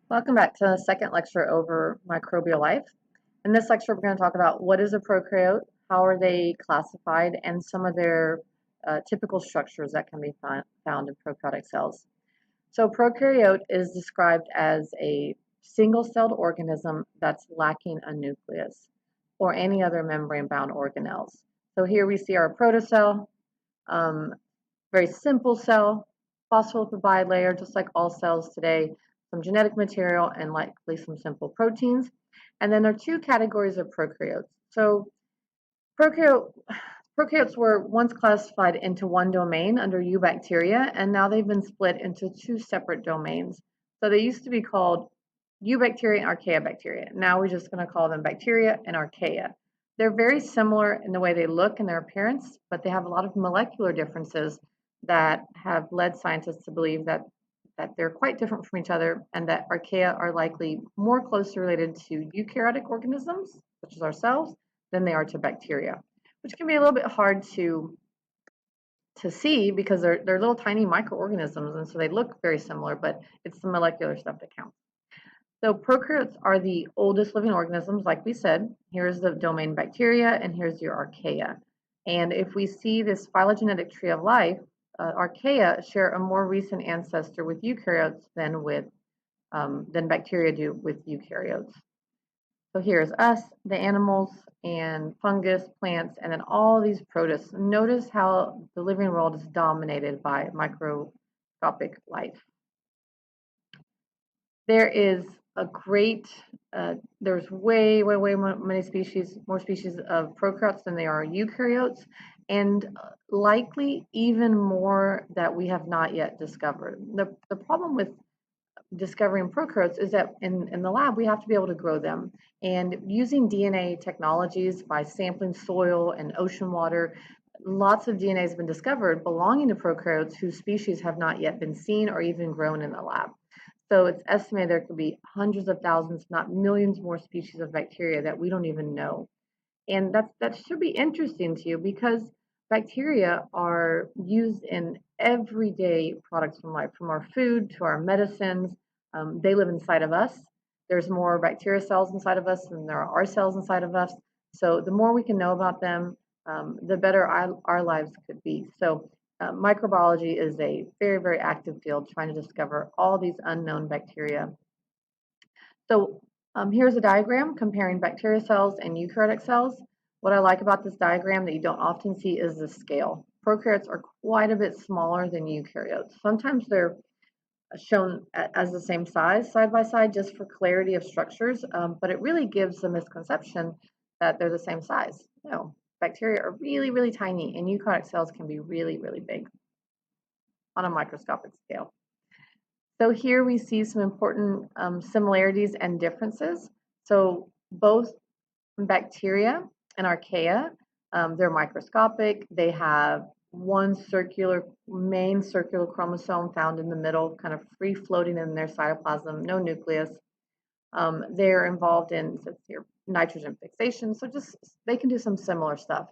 Welcome back to the second lecture over microbial life. In this lecture, we're going to talk about what is a prokaryote, how are they classified, and some of their typical structures that can be found in prokaryotic cells. So prokaryote is described as a single-celled organism that's lacking a nucleus or any other membrane-bound organelles. So here we see our protocell, very simple cell, phospholipid bilayer, just like all cells today, some genetic material, and likely some simple proteins. And then there are two categories of prokaryotes. So prokaryotes were once classified into one domain under eubacteria, and now they've been split into two separate domains. So they used to be called eubacteria and archaeobacteria. Now we're just going to call them bacteria and archaea. They're very similar in the way they look and their appearance, but they have a lot of molecular differences that have led scientists to believe that they're quite different from each other and that archaea are likely more closely related to eukaryotic organisms, such as ourselves, than they are to bacteria, which can be a little bit hard to see because they're little tiny microorganisms, and so they look very similar, but it's the molecular stuff that counts. So prokaryotes are the oldest living organisms, like we said. Here's the domain bacteria, and here's your archaea. And if we see this phylogenetic tree of life, archaea share a more recent ancestor with eukaryotes than bacteria do with eukaryotes. So here's us, the animals, and fungus, plants, and then all these protists. Notice how the living world is dominated by microscopic life. There is a great, there's way many species, more species of prokaryotes than there are eukaryotes, and likely even more that we have not yet discovered. The problem with discovering prokaryotes is that in the lab we have to be able to grow them, and using DNA technologies by sampling soil and ocean water, lots of DNA has been discovered belonging to prokaryotes whose species have not yet been seen or even grown in the lab. So it's estimated there could be hundreds of thousands, if not millions more species of bacteria that we don't even know. And that should be interesting to you because bacteria are used in everyday products from life, from our food to our medicines. They live inside of us. There's more bacteria cells inside of us than there are our cells inside of us. So the more we can know about them, the better our lives could be. So microbiology is a very active field trying to discover all these unknown bacteria. So here's a diagram comparing bacteria cells and eukaryotic cells. What I like about this diagram that you don't often see is the scale. Prokaryotes are quite a bit smaller than eukaryotes. Sometimes they're shown as the same size side by side just for clarity of structures, but it really gives the misconception that they're the same size. No, bacteria are really tiny, and eukaryotic cells can be really big on a microscopic scale. So here we see some important similarities and differences. So both bacteria and archaea, they're microscopic. They have one main circular chromosome found in the middle, kind of free floating in their cytoplasm, no nucleus. They're involved in nitrogen fixation, so just they can do some similar stuff.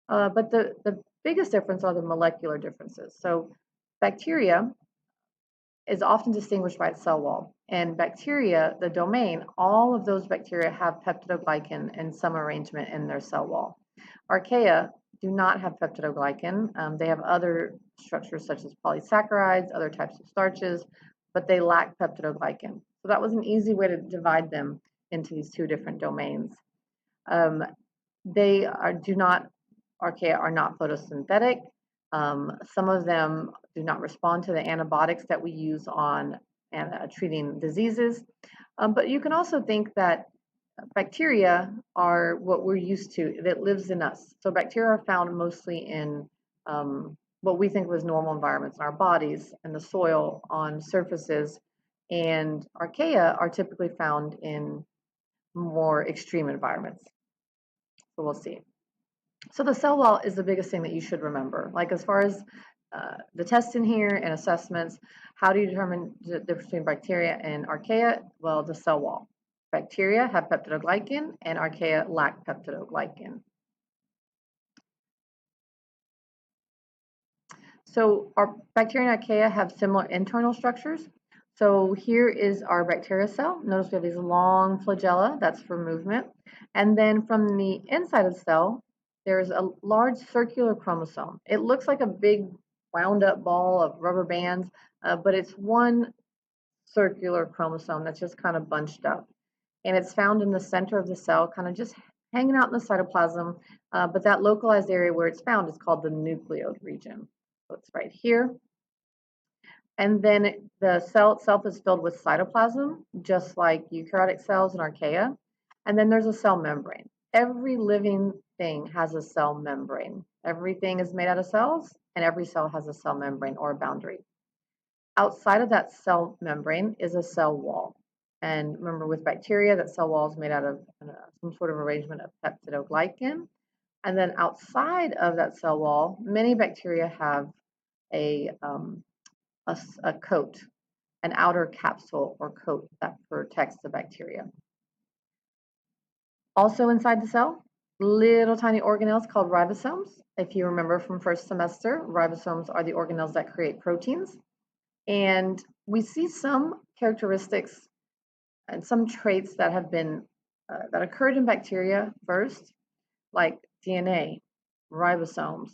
But the biggest difference are the molecular differences. So bacteria is often distinguished by its cell wall. And bacteria, the domain, all of those bacteria have peptidoglycan in some arrangement in their cell wall. Archaea do not have peptidoglycan. They have other structures such as polysaccharides, other types of starches, but they lack peptidoglycan. So that was an easy way to divide them into these two different domains. Archaea are not photosynthetic. Some of them do not respond to the antibiotics that we use on treating diseases. But you can also think that bacteria are what we're used to, that lives in us. So bacteria are found mostly in what we think was normal environments in our bodies, in the soil, on surfaces, and archaea are typically found in more extreme environments. So we'll see. So the cell wall is the biggest thing that you should remember. Like as far as the testing here and assessments, how do you determine the difference between bacteria and archaea? Well, the cell wall. Bacteria have peptidoglycan and archaea lack peptidoglycan. So our bacteria and archaea have similar internal structures. So here is our bacteria cell. Notice we have these long flagella, that's for movement. And then from the inside of the cell, there's a large circular chromosome. It looks like a big wound up ball of rubber bands, but it's one circular chromosome that's just kind of bunched up. And it's found in the center of the cell, kind of just hanging out in the cytoplasm. But that localized area where it's found is called the nucleode region. So it's right here. And then the cell itself is filled with cytoplasm, just like eukaryotic cells and archaea. And then there's a cell membrane. Every living thing has a cell membrane. Everything is made out of cells, and every cell has a cell membrane or a boundary. Outside of that cell membrane is a cell wall. And remember, with bacteria, that cell wall is made out of some sort of arrangement of peptidoglycan. And then outside of that cell wall, many bacteria have a coat, an outer capsule or coat that protects the bacteria. Also inside the cell, little tiny organelles called ribosomes. If you remember from first semester, ribosomes are the organelles that create proteins. And we see some characteristics and some traits that have been that occurred in bacteria first, like DNA, ribosomes,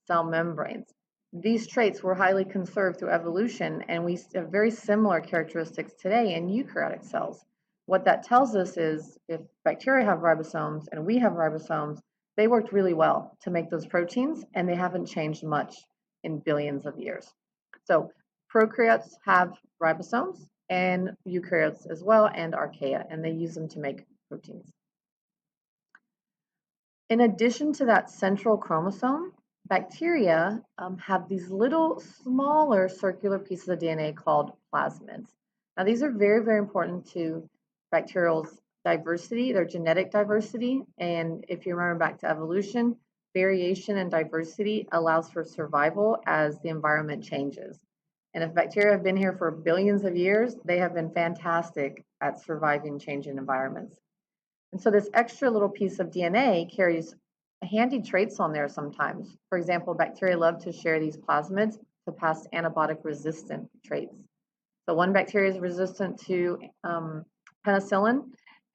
cell membranes. These traits were highly conserved through evolution, and we have very similar characteristics today in eukaryotic cells. What that tells us is if bacteria have ribosomes and we have ribosomes, they worked really well to make those proteins, and they haven't changed much in billions of years. So prokaryotes have ribosomes, and eukaryotes as well, and archaea, and they use them to make proteins. In addition to that central chromosome, bacteria have these little smaller circular pieces of DNA called plasmids. Now, these are very, very important to bacterial's diversity, their genetic diversity. And if you remember back to evolution, variation and diversity allows for survival as the environment changes. And if bacteria have been here for billions of years, they have been fantastic at surviving changing environments. And so this extra little piece of DNA carries handy traits on there sometimes. For example, bacteria love to share these plasmids to pass antibiotic resistant traits. So one bacteria is resistant to penicillin,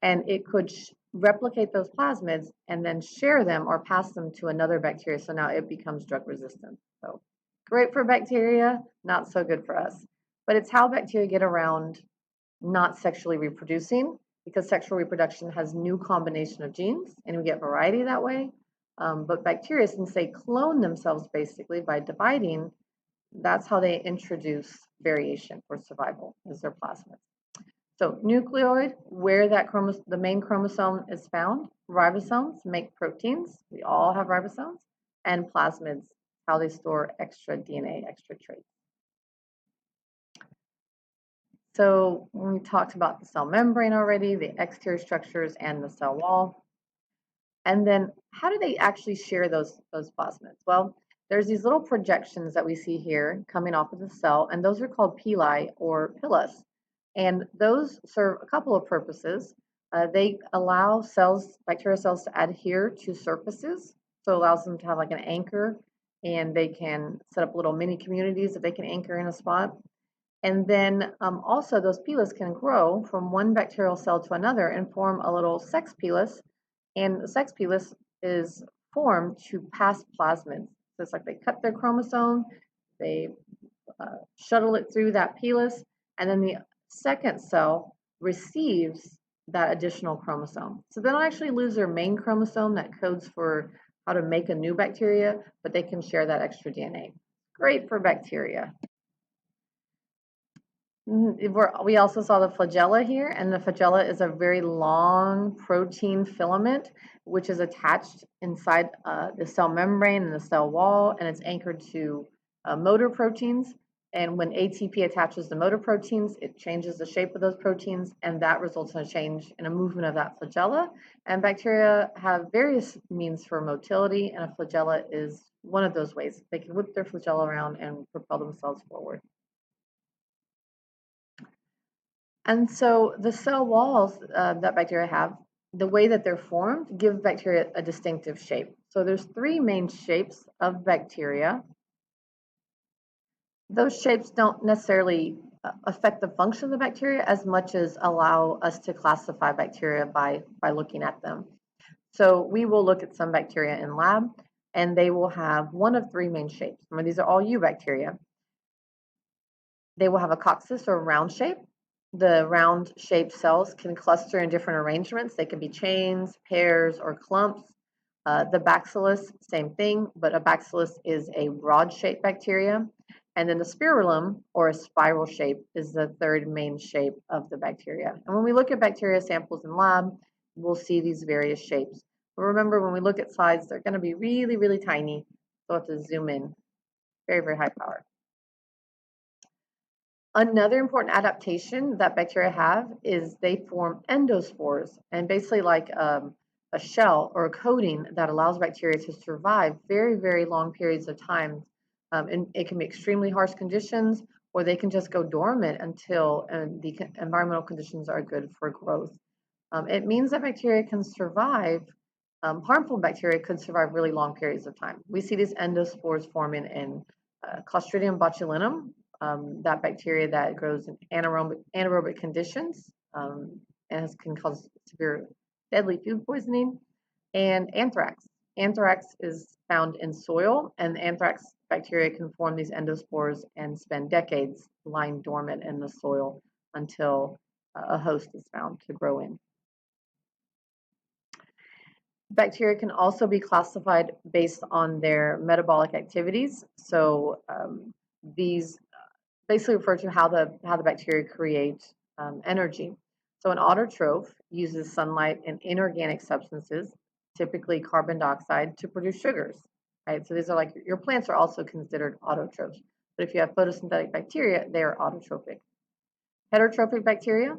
and it could replicate those plasmids and then share them or pass them to another bacteria. So now it becomes drug resistant. So great for bacteria, not so good for us. But it's how bacteria get around not sexually reproducing, because sexual reproduction has new combination of genes and we get variety that way. But bacteria, since they clone themselves basically by dividing, that's how they introduce variation for survival, is their plasmids. So nucleoid, where that the main chromosome is found, ribosomes make proteins. We all have ribosomes. And plasmids, how they store extra DNA, extra traits. So we talked about the cell membrane already, the exterior structures, and the cell wall. And then how do they actually share those plasmids? Well, there's these little projections that we see here coming off of the cell, and those are called pili or pilus. And those serve a couple of purposes. They allow cells, bacteria cells, to adhere to surfaces. So it allows them to have like an anchor, and they can set up little mini communities that they can anchor in a spot. And then also those pilus can grow from one bacterial cell to another and form a little sex pilus. And the sex pilus is formed to pass plasmids. So it's like they cut their chromosome, they shuttle it through that pilus, and then the second cell receives that additional chromosome. So they don't actually lose their main chromosome that codes for how to make a new bacteria, but they can share that extra DNA. Great for bacteria. We also saw the flagella here, and the flagella is a very long protein filament which is attached inside the cell membrane and the cell wall, and it's anchored to motor proteins. And when ATP attaches to motor proteins, it changes the shape of those proteins, and that results in a change in a movement of that flagella. And bacteria have various means for motility, and a flagella is one of those ways. They can whip their flagella around and propel themselves forward. And so the cell walls that bacteria have, the way that they're formed, give bacteria a distinctive shape. So there's three main shapes of bacteria. Those shapes don't necessarily affect the function of the bacteria as much as allow us to classify bacteria by looking at them. So we will look at some bacteria in lab, and they will have one of three main shapes. Remember, these are all eubacteria. They will have a coccyx or round shape. The round shaped cells can cluster in different arrangements. They can be chains, pairs, or clumps. The bacillus, same thing, but a bacillus is a broad shaped bacteria. And then the spirillum, or a spiral shape, is the third main shape of the bacteria. And when we look at bacteria samples in lab, we'll see these various shapes. But remember, when we look at slides, they're going to be really, really tiny. So we'll have to zoom in. Very, very high power. Another important adaptation that bacteria have is they form endospores, and basically like a shell or a coating that allows bacteria to survive very, very long periods of time. And it can be extremely harsh conditions, or they can just go dormant until the environmental conditions are good for growth. It means that bacteria can survive, harmful bacteria could survive really long periods of time. We see these endospores forming in Clostridium botulinum, that bacteria that grows in anaerobic conditions and can cause severe deadly food poisoning, and anthrax. Anthrax is found in soil, and anthrax bacteria can form these endospores and spend decades lying dormant in the soil until a host is found to grow in. Bacteria can also be classified based on their metabolic activities. So these basically refer to how the bacteria create energy. So an autotroph uses sunlight and inorganic substances, typically carbon dioxide, to produce sugars. Right? So these are like your plants are also considered autotrophs. But if you have photosynthetic bacteria, they are autotrophic. Heterotrophic bacteria.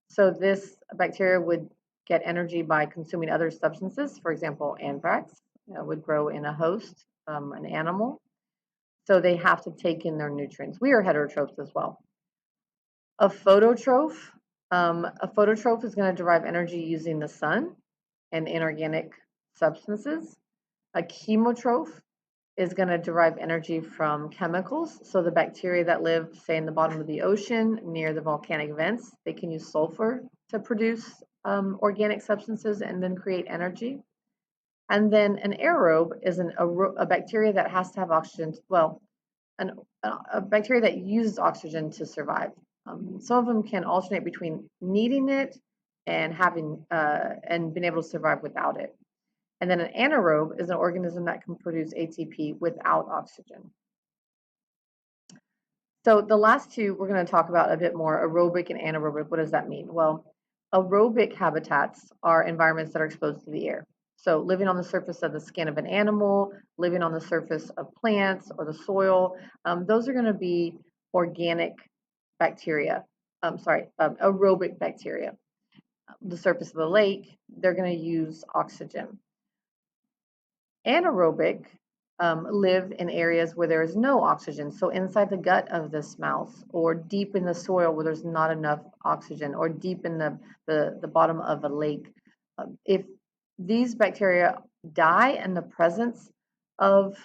So this bacteria would get energy by consuming other substances. For example, anthrax would grow in a host, an animal. So they have to take in their nutrients. We are heterotrophs as well. A phototroph is going to derive energy using the sun and inorganic substances. A chemotroph is going to derive energy from chemicals. So the bacteria that live, say, in the bottom of the ocean near the volcanic vents, they can use sulfur to produce organic substances and then create energy. And then an aerobe is a bacteria that has to have oxygen. Well, a bacteria that uses oxygen to survive. Some of them can alternate between needing it and having and being able to survive without it. And then an anaerobe is an organism that can produce ATP without oxygen. So the last two we're going to talk about a bit more, aerobic and anaerobic. What does that mean? Well, aerobic habitats are environments that are exposed to the air. So living on the surface of the skin of an animal, living on the surface of plants or the soil, those are going to be organic bacteria. Aerobic bacteria. The surface of the lake, they're going to use oxygen. Anaerobic live in areas where there is no oxygen, so inside the gut of this mouse, or deep in the soil where there's not enough oxygen, or deep in the bottom of a lake. If these bacteria die in the presence of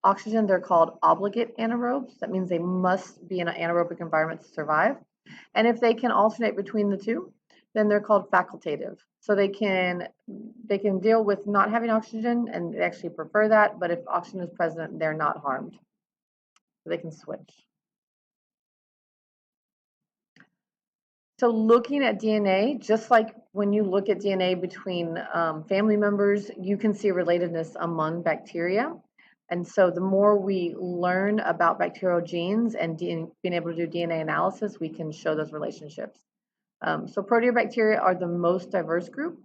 oxygen, they're called obligate anaerobes. That means they must be in an anaerobic environment to survive. And if they can alternate between the two, then they're called facultative. So they can deal with not having oxygen and they actually prefer that, but if oxygen is present, they're not harmed. So they can switch. So looking at DNA, just like when you look at DNA between family members, you can see relatedness among bacteria. And so the more we learn about bacterial genes and being able to do DNA analysis, we can show those relationships. So proteobacteria are the most diverse group.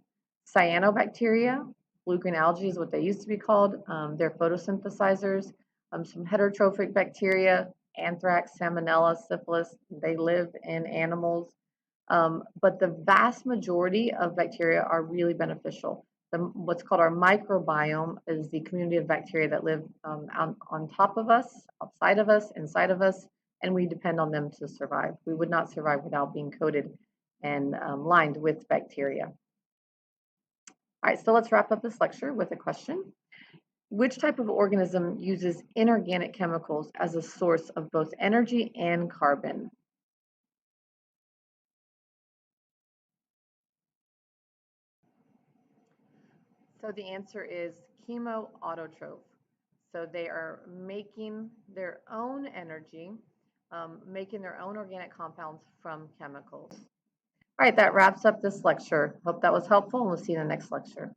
Cyanobacteria, blue-green algae is what they used to be called. They're photosynthesizers. Some heterotrophic bacteria, anthrax, salmonella, syphilis, they live in animals. But the vast majority of bacteria are really beneficial. What's called our microbiome is the community of bacteria that live on top of us, outside of us, inside of us, and we depend on them to survive. We would not survive without being coated and lined with bacteria. All right, so let's wrap up this lecture with a question. Which type of organism uses inorganic chemicals as a source of both energy and carbon? So the answer is chemoautotroph. So they are making their own energy, making their own organic compounds from chemicals. All right, that wraps up this lecture. Hope that was helpful, and we'll see you in the next lecture.